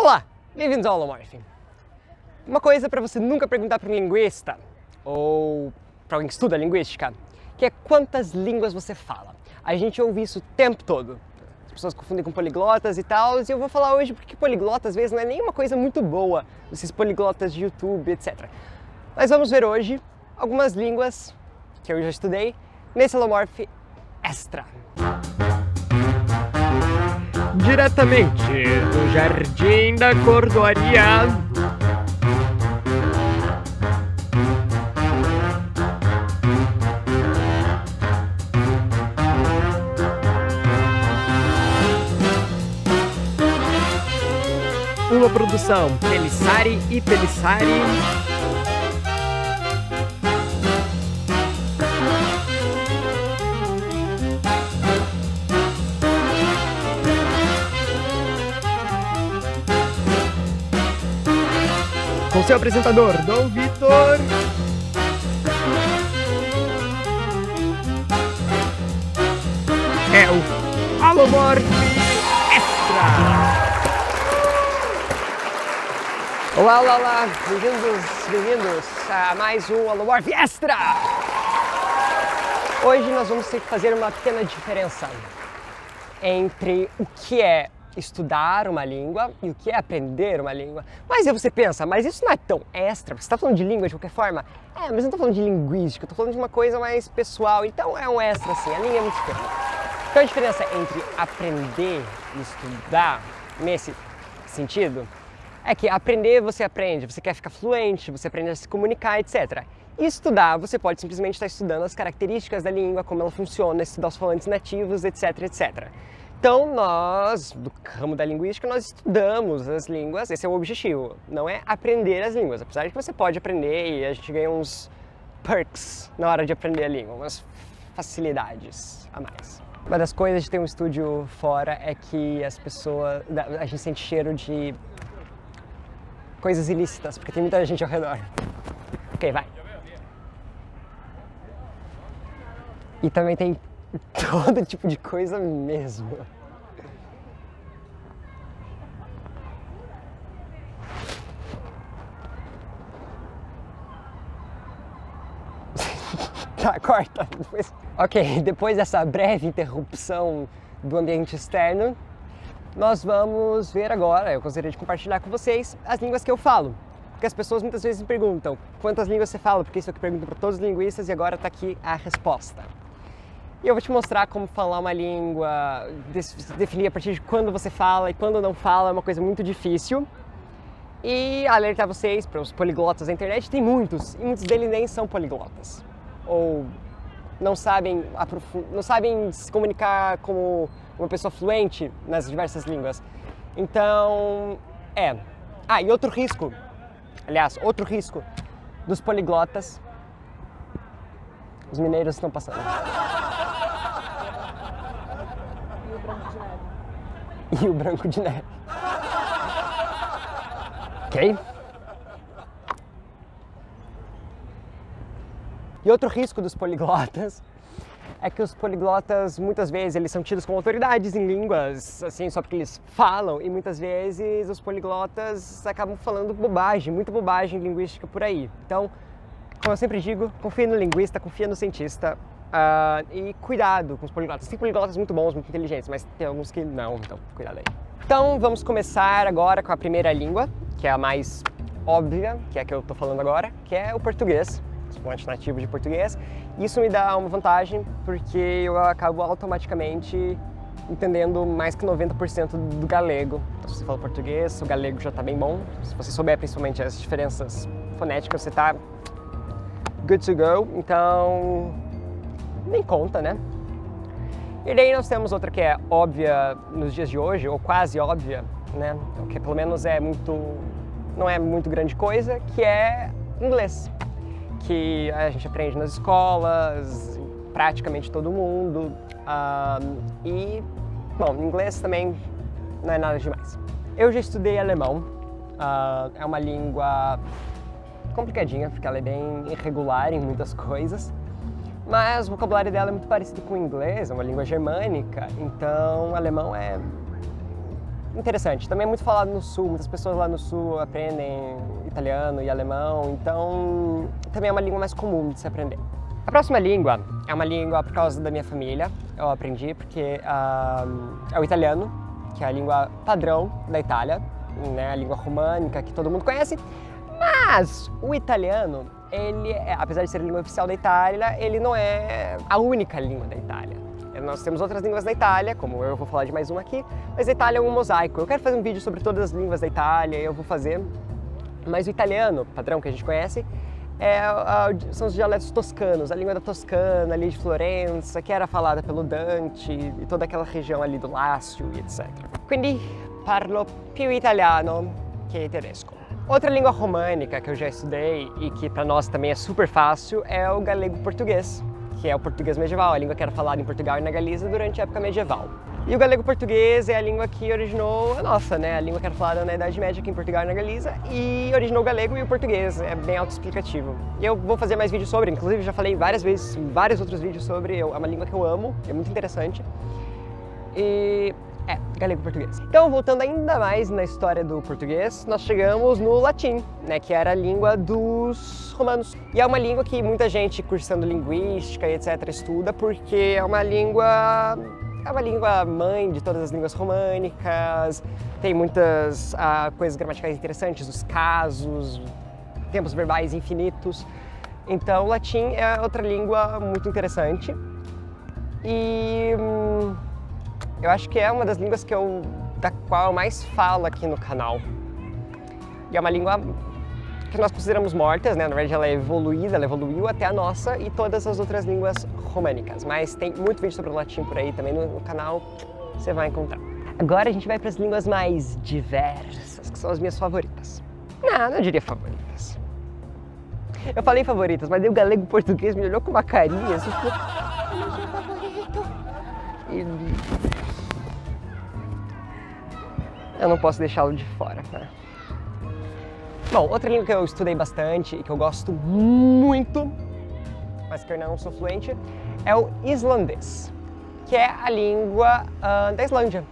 Olá, bem-vindos ao Holomorph. Uma coisa para você nunca perguntar para um linguista ou para alguém que estuda linguística, que é quantas línguas você fala. A gente ouve isso o tempo todo. As pessoas confundem com poliglotas e tal, e eu vou falar hoje porque poliglota às vezes não é nenhuma coisa muito boa, esses poliglotas de YouTube, etc. Mas vamos ver hoje algumas línguas que eu já estudei nesse Holomorph Extra. Diretamente do Jardim da Cordoaria, uma produção Pelissari e Pelissari. Com seu apresentador, Dom Vitor. É o Holomorph Extra. Olá, olá, olá. Bem-vindos a mais um Holomorph Extra. Hoje nós vamos ter que fazer uma pequena diferença entre o que é estudar uma língua e o que é aprender uma língua. Mas aí você pensa, mas isso não é tão extra, você está falando de língua de qualquer forma? É, mas eu não estou falando de linguística, eu estou falando de uma coisa mais pessoal, então é um extra assim, a língua é muito pequena. Então a diferença entre aprender e estudar, nesse sentido, é que aprender você aprende, você quer ficar fluente, você aprende a se comunicar, etc. E estudar, você pode simplesmente estar estudando as características da língua, como ela funciona, estudar os falantes nativos, etc, etc. Então nós, do ramo da linguística, nós estudamos as línguas, esse é o objetivo, não é aprender as línguas, apesar de que você pode aprender e a gente ganha uns perks na hora de aprender a língua, umas facilidades a mais. Uma das coisas de ter um estúdio fora é que as pessoas, a gente sente cheiro de coisas ilícitas, porque tem muita gente ao redor. Ok, vai. E também tem todo tipo de coisa mesmo. Tá, corta. Ok, depois dessa breve interrupção do ambiente externo, nós vamos ver agora, eu gostaria de compartilhar com vocês as línguas que eu falo. Porque as pessoas muitas vezes me perguntam quantas línguas você fala, porque isso é o que pergunto para todos os linguistas e agora está aqui a resposta. E eu vou te mostrar como falar uma língua, definir a partir de quando você fala e quando não fala, é uma coisa muito difícil. E alertar vocês para os poliglotas da internet, tem muitos, e muitos deles nem são poliglotas. Ou não sabem se comunicar como uma pessoa fluente nas diversas línguas. Então, e outro risco, outro risco dos poliglotas, os mineiros estão passando. E o branco de neve. Ok? E outro risco dos poliglotas é que os poliglotas, muitas vezes, eles são tidos como autoridades em línguas, assim, só porque eles falam, e muitas vezes os poliglotas acabam falando bobagem, muita bobagem linguística por aí. Então, como eu sempre digo, confia no linguista, confia no cientista, e cuidado com os poliglotas. Tem poliglotas muito bons, muito inteligentes, mas tem alguns que não, então cuidado aí. Então vamos começar agora com a primeira língua, que é a mais óbvia, que é a que eu tô falando agora, que é o português, os falantes nativos de português. Isso me dá uma vantagem, porque eu acabo automaticamente entendendo mais que 90% do galego. Então se você fala português, o galego já tá bem bom. Se você souber principalmente as diferenças fonéticas, você tá good to go. Então nem conta, né? E daí nós temos outra que é óbvia nos dias de hoje, ou quase óbvia, né? O que pelo menos não é muito grande coisa, que é inglês. Que a gente aprende nas escolas, praticamente todo mundo. Bom, inglês também não é nada demais. Eu já estudei alemão, é uma língua complicadinha, porque ela é bem irregular em muitas coisas. Mas o vocabulário dela é muito parecido com o inglês, é uma língua germânica, então o alemão é interessante. Também é muito falado no sul, muitas pessoas lá no sul aprendem italiano e alemão, então também é uma língua mais comum de se aprender. A próxima língua é uma língua por causa da minha família, eu aprendi porque é o italiano, que é a língua padrão da Itália, né, a língua românica que todo mundo conhece, mas o italiano, apesar de ser a língua oficial da Itália, ele não é a única língua da Itália. Nós temos outras línguas da Itália, como eu vou falar de mais uma aqui, mas a Itália é um mosaico. Eu quero fazer um vídeo sobre todas as línguas da Itália, eu vou fazer, mas o italiano, padrão que a gente conhece, são os dialetos toscanos, a língua da Toscana, ali de Florença, que era falada pelo Dante e toda aquela região ali do Lácio e etc. Quindi parlo più italiano che tedesco. Outra língua românica que eu já estudei e que para nós também é super fácil é o galego-português, que é o português medieval, a língua que era falada em Portugal e na Galiza durante a época medieval. E o galego-português é a língua que originou a nossa, né? A língua que era falada na Idade Média aqui em Portugal e na Galiza, e originou o galego e o português, é bem autoexplicativo. E eu vou fazer mais vídeos sobre, inclusive já falei várias vezes, em vários outros vídeos sobre, é uma língua que eu amo, é muito interessante. E galego-português. Então, voltando ainda mais na história do português, nós chegamos no latim, né, que era a língua dos romanos. E é uma língua que muita gente cursando linguística e etc. estuda, porque é uma língua mãe de todas as línguas românicas, tem muitas coisas gramaticais interessantes, os casos, tempos verbais infinitos. Então, o latim é outra língua muito interessante e eu acho que é uma das línguas da qual eu mais falo aqui no canal. E é uma língua que nós consideramos mortas, né? Na verdade ela é evoluída, ela evoluiu até a nossa e todas as outras línguas românicas. Mas tem muito vídeo sobre o latim por aí também no canal, você vai encontrar. Agora a gente vai para as línguas mais diversas, que são as minhas favoritas. Não diria favoritas. Eu falei favoritas, mas daí o galego-português me olhou com uma carinha, assim, tipo, eu não posso deixá-lo de fora, né? Bom, outra língua que eu estudei bastante e que eu gosto muito, mas que eu não sou fluente, é o islandês, que é a língua da Islândia.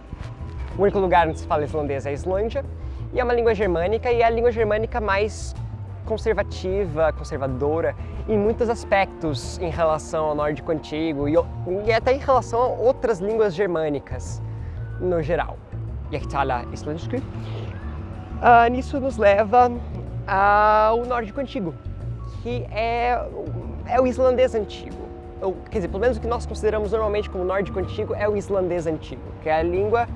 O único lugar onde se fala islandês é a Islândia, e é uma língua germânica, e é a língua germânica mais conservadora em muitos aspectos em relação ao nórdico antigo e até em relação a outras línguas germânicas no geral. Jag talar isländska. Nisso nos leva ao nórdico antigo, que é o islandês antigo. Ou, quer dizer, pelo menos o que nós consideramos normalmente como nórdico antigo é o islandês antigo, que é a língua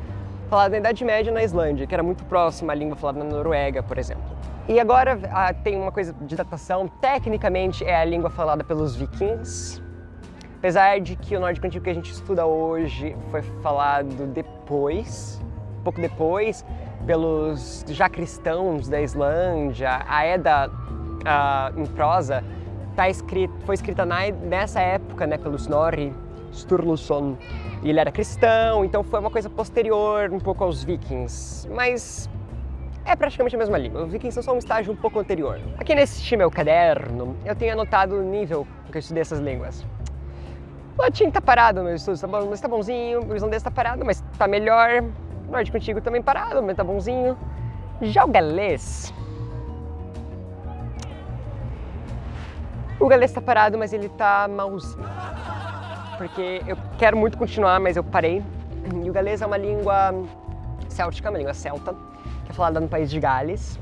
falada na Idade Média na Islândia, que era muito próxima à língua falada na Noruega, por exemplo. E agora tem uma coisa de datação, tecnicamente é a língua falada pelos vikings, apesar de que o nórdico antigo que a gente estuda hoje foi falado depois, pouco depois, pelos já cristãos da Islândia. A Edda em prosa foi escrita nessa época, né, pelo Snorri Sturluson, e ele era cristão, então foi uma coisa posterior um pouco aos vikings, mas é praticamente a mesma língua. Os vikings são só um estágio um pouco anterior. Aqui nesse meu caderno, eu tenho anotado o nível que eu estudei essas línguas. O latim tá parado no meu estudo, mas tá bonzinho. O islandês tá parado, mas tá melhor. O nórdico antigo também parado, mas tá bonzinho. Já o galês tá parado, mas ele tá malzinho. Porque eu quero muito continuar, mas eu parei. E o galês é uma língua céltica, uma língua celta, que é falada no país de Gales.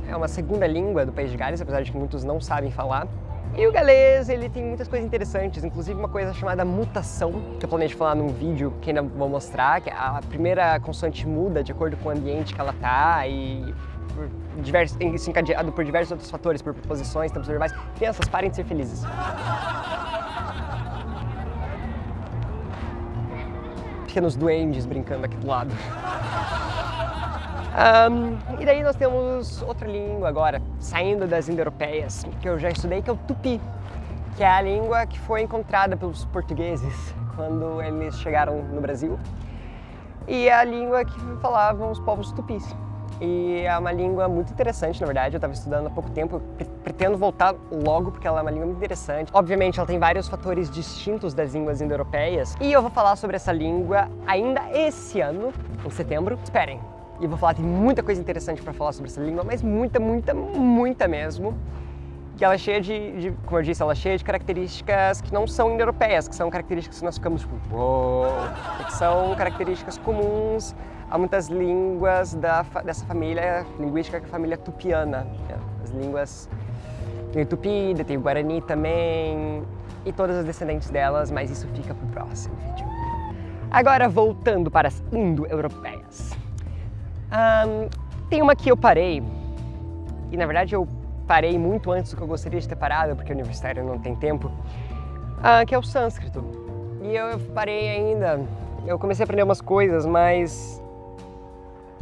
É uma segunda língua do país de Gales, apesar de que muitos não sabem falar. E o galês, ele tem muitas coisas interessantes, inclusive uma coisa chamada mutação, que eu planejei falar num vídeo que ainda vou mostrar, que a primeira consoante muda de acordo com o ambiente que ela tá e isso encadeado por diversos outros fatores, por preposições, tempos verbais. Crianças, parem de ser felizes. Pequenos duendes brincando aqui do lado. E daí nós temos outra língua agora, saindo das indo-europeias, que eu já estudei, que é o tupi, que é a língua que foi encontrada pelos portugueses quando eles chegaram no Brasil. E é a língua que falavam os povos tupis. E é uma língua muito interessante, na verdade. Eu estava estudando há pouco tempo, eu pretendo voltar logo porque ela é uma língua muito interessante. Obviamente, ela tem vários fatores distintos das línguas indo-europeias. E eu vou falar sobre essa língua ainda esse ano, em setembro. Esperem! E eu vou falar, tem muita coisa interessante para falar sobre essa língua, mas muita mesmo. Que ela é cheia como eu disse, ela é cheia de características que não são indo-europeias, que são características que nós ficamos tipo, uou, que são características comuns a muitas línguas dessa família linguística, que é a família tupiana. As línguas tem o tupi, tem o guarani também, e todas as descendentes delas, mas isso fica pro próximo vídeo. Agora, voltando para as indo-europeias. Tem uma que eu parei, e na verdade eu parei muito antes do que eu gostaria de ter parado, porque o universitário não tem tempo, que é o sânscrito. E eu parei ainda, eu comecei a aprender umas coisas, mas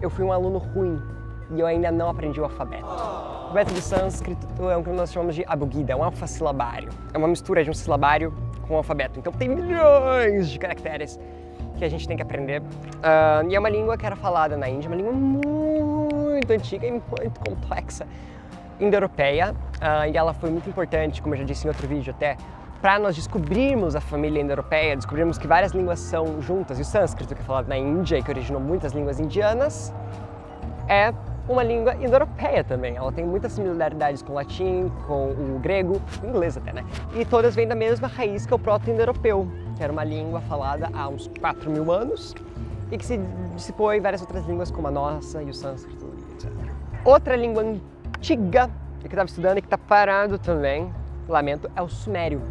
eu fui um aluno ruim e eu ainda não aprendi o alfabeto. O alfabeto do sânscrito é o que nós chamamos de abugida, é um alfasilabário. É uma mistura de um silabário com um alfabeto. Então tem milhões de caracteres que a gente tem que aprender. E é uma língua que era falada na Índia, uma língua muito antiga e muito complexa, indo-europeia, e ela foi muito importante, como eu já disse em outro vídeo até, para nós descobrirmos a família indo-europeia, descobrirmos que várias línguas são juntas, e o sânscrito, que é falado na Índia e que originou muitas línguas indianas, é uma língua indo-europeia também. Ela tem muitas similaridades com o latim, com o grego, o inglês até, né? E todas vêm da mesma raiz que é o proto-indo-europeu, que era uma língua falada há uns 4.000 anos e que se dissipou em várias outras línguas como a nossa e o sânscrito, etc. Outra língua antiga que eu estava estudando e que está parado também, lamento, é o sumério,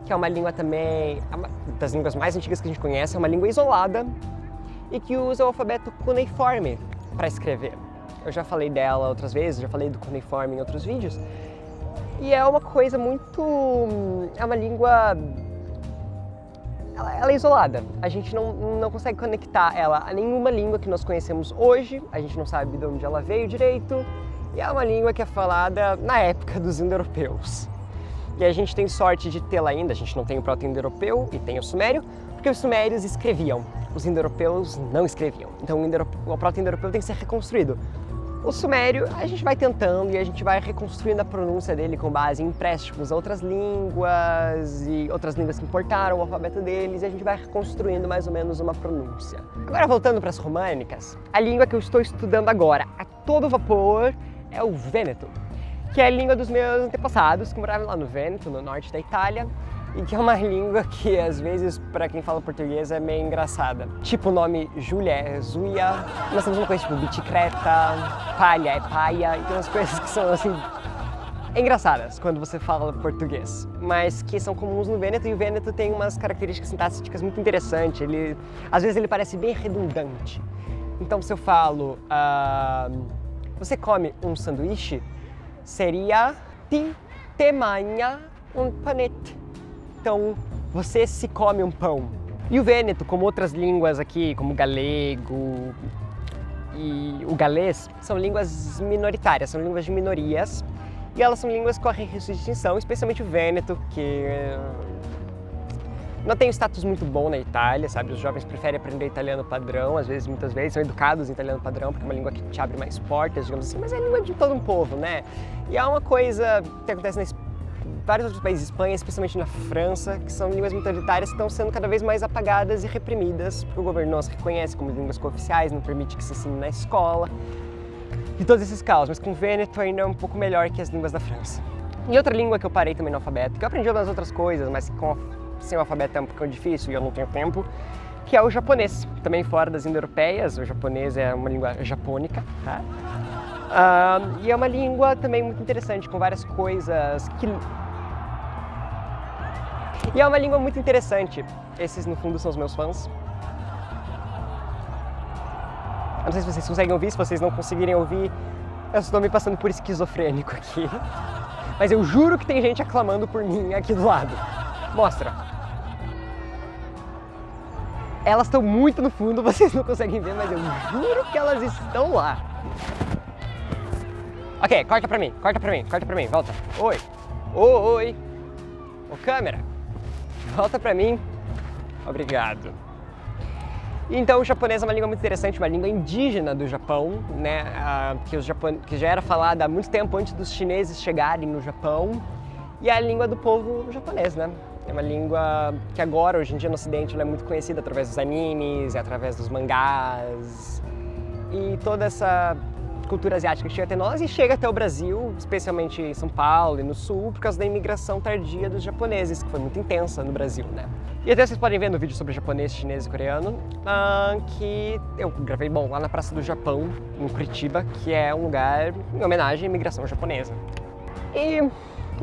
que é uma língua também, uma das línguas mais antigas que a gente conhece, é uma língua isolada e que usa o alfabeto cuneiforme para escrever. Eu já falei dela outras vezes, já falei do cuneiforme em outros vídeos, e é uma coisa muito, é uma língua, ela é isolada, a gente não consegue conectar ela a nenhuma língua que nós conhecemos hoje, a gente não sabe de onde ela veio direito, e é uma língua que é falada na época dos indo-europeus. E a gente tem sorte de tê-la ainda, a gente não tem o proto-indo-europeu e tem o sumério, porque os sumérios escreviam, os indo-europeus não escreviam. Então o proto-indo-europeu tem que ser reconstruído. O sumério a gente vai tentando e a gente vai reconstruindo a pronúncia dele com base em empréstimos a outras línguas e outras línguas que importaram o alfabeto deles, e a gente vai reconstruindo mais ou menos uma pronúncia. Agora, voltando para as românicas, a língua que eu estou estudando agora a todo vapor é o vêneto, que é a língua dos meus antepassados que moravam lá no Vêneto, no norte da Itália, e que é uma língua que às vezes, para quem fala português, é meio engraçada. Tipo o nome Júlia é Zuia, nós temos uma coisa tipo bicicleta, palha é paia, e tem umas coisas que são assim engraçadas quando você fala português, mas que são comuns no Vêneto, e o Vêneto tem umas características sintáticas muito interessantes. Às vezes ele parece bem redundante. Então se eu falo, você come um sanduíche, seria ti te mangia un panette. Então, você se come um pão. E o vêneto, como outras línguas aqui, como o galego e o galês, são línguas minoritárias, são línguas de minorias. E elas são línguas que correm risco de extinção, especialmente o vêneto, que não tem um status muito bom na Itália, sabe? Os jovens preferem aprender italiano padrão, às vezes, muitas vezes, são educados em italiano padrão, porque é uma língua que te abre mais portas, digamos assim, mas é a língua de todo um povo, né? E há uma coisa que acontece em vários outros países, Espanha, especialmente na França, que são línguas minoritárias que estão sendo cada vez mais apagadas e reprimidas, porque o governo não as reconhece como línguas cooficiais, não permite que se ensine na escola, e todos esses casos, mas com o vêneto ainda é um pouco melhor que as línguas da França. E outra língua que eu parei também no alfabeto, que eu aprendi algumas outras coisas, mas sem o alfabeto é um pouco difícil e eu não tenho tempo, que é o japonês, também fora das indo-europeias. O japonês é uma língua japônica, tá? E é uma língua também muito interessante, com várias coisas que... E é uma língua muito interessante. Esses, no fundo, são os meus fãs. Eu não sei se vocês conseguem ouvir, se vocês não conseguirem ouvir, eu estou me passando por esquizofrênico aqui. Mas eu juro que tem gente aclamando por mim aqui do lado. Mostra. Elas estão muito no fundo, vocês não conseguem ver, mas eu juro que elas estão lá. Ok, corta pra mim, volta. Oi. Oi. Ô, câmera. Volta pra mim. Obrigado. Então, o japonês é uma língua muito interessante, uma língua indígena do Japão, né? Que já era falada há muito tempo antes dos chineses chegarem no Japão. E é a língua do povo japonês, né? É uma língua que agora, hoje em dia, no Ocidente, ela é muito conhecida através dos animes, através dos mangás. E toda essa cultura asiática chega até nós e chega até o Brasil, especialmente em São Paulo e no Sul, por causa da imigração tardia dos japoneses, que foi muito intensa no Brasil, né? E até vocês podem ver no vídeo sobre japonês, chinês e coreano, que eu gravei, bom, lá na Praça do Japão, em Curitiba, que é um lugar em homenagem à imigração japonesa. E,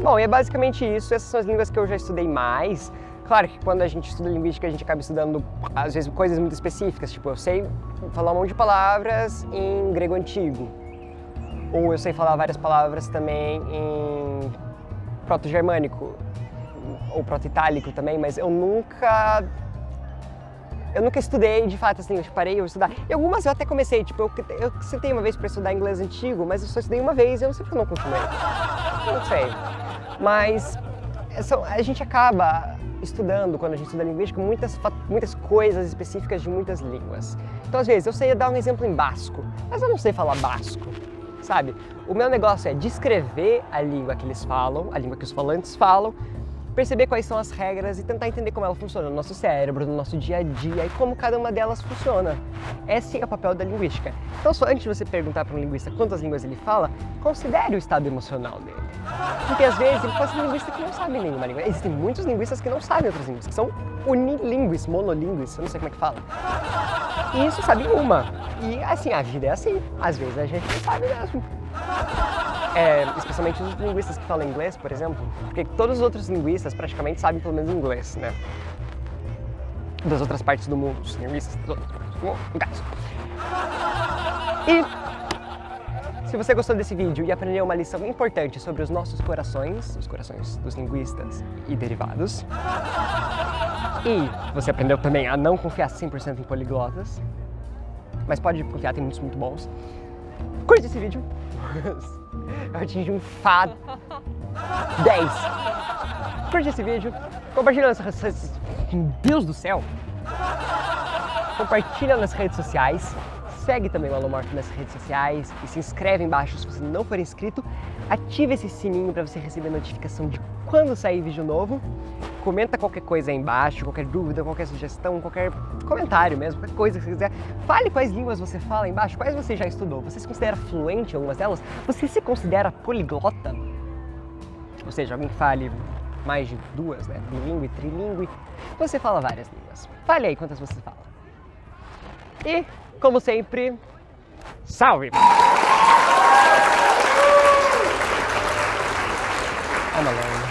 bom, é basicamente isso. Essas são as línguas que eu já estudei mais. Claro que quando a gente estuda linguística, a gente acaba estudando, às vezes, coisas muito específicas. Tipo, eu sei falar um monte de palavras em grego antigo. Ou eu sei falar várias palavras também em proto-germânico. Ou proto-itálico também, mas eu nunca estudei, de fato, assim, eu parei a estudar. E algumas eu até comecei, tipo, eu sentei uma vez para estudar inglês antigo, mas eu só estudei uma vez e eu não sei porque eu não continuei. Eu não sei. Mas a gente acaba estudando, quando a gente estuda linguística, muitas coisas específicas de muitas línguas. Então, às vezes, eu sei dar um exemplo em basco, mas eu não sei falar basco, sabe? O meu negócio é descrever a língua que eles falam, a língua que os falantes falam, perceber quais são as regras e tentar entender como ela funciona no nosso cérebro, no nosso dia a dia e como cada uma delas funciona. Esse é o papel da linguística. Então, só antes de você perguntar para um linguista quantas línguas ele fala, considere o estado emocional dele. Porque às vezes ele pode ser um linguista que não sabe nenhuma língua. Existem muitos linguistas que não sabem outras línguas, que são unilingues, monolíngues, eu não sei como é que fala. E isso sabe uma. E assim, a vida é assim. Às vezes a gente não sabe mesmo. Especialmente os linguistas que falam inglês, por exemplo, porque todos os outros linguistas praticamente sabem pelo menos inglês, né? Das outras partes do mundo, os linguistas das outras partes do mundo, no caso. E se você gostou desse vídeo e aprendeu uma lição importante sobre os nossos corações, os corações dos linguistas e derivados, e você aprendeu também a não confiar 100% em poliglotas, mas pode confiar, tem muitos muito bons, curte esse vídeo. Eu atingi um FA 10. Curte esse vídeo, compartilha nas redes. Meu Deus do céu! Compartilha nas redes sociais, segue também o Alomorph nas redes sociais e se inscreve embaixo se você não for inscrito. Ative esse sininho para você receber notificação de quando sair vídeo novo. Comenta qualquer coisa aí embaixo, qualquer dúvida, qualquer sugestão, qualquer comentário mesmo, qualquer coisa que você quiser. Fale quais línguas você fala aí embaixo, quais você já estudou. Você se considera fluente em algumas delas? Você se considera poliglota? Ou seja, alguém que fale mais de duas, né? Bilingue, trilingue. Você fala várias línguas. Fale aí quantas você fala. E, como sempre, salve! I'm alone.